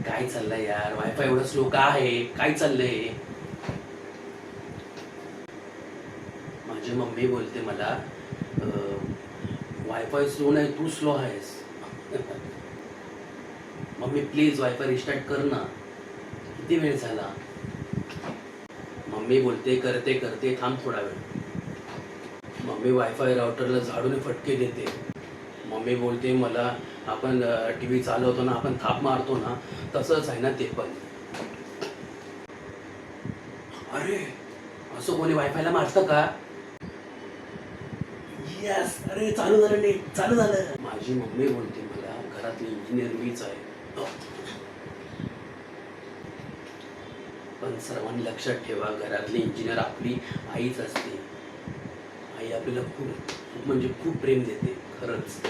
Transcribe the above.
काय चाललंय यार, वायफाय एवढं स्लो का आहे? काय चाललंय? माझी मम्मी बोलते मला वायफाय स्लो नाही, तू स्लो आहेस. मम्मी प्लीज वायफाय रिस्टार्ट कर ना. किती वेळ झाला? मम्मी बोलते करते करते, थांब थोडा वेळ. मम्मी वायफाय राउटरला झाडूने फटके देते. मम्मी बोलते मला, आपण टीव्ही चालवतो ना, आपण थाप मारतो ना, तसंच आहे ना ते पण. अरे असं कोणी वायफायला मारतं का? यस, अरे चालू झालं, नेट चालू झालं. माझी मम्मी बोलते मला घरातली इंजिनियर मीच आहे. पण सर्वांनी लक्षात ठेवा, घरातली इंजिनियर आपली आईच असते. आई आपल्याला खूप खूप म्हणजे खूप प्रेम देते खरंच.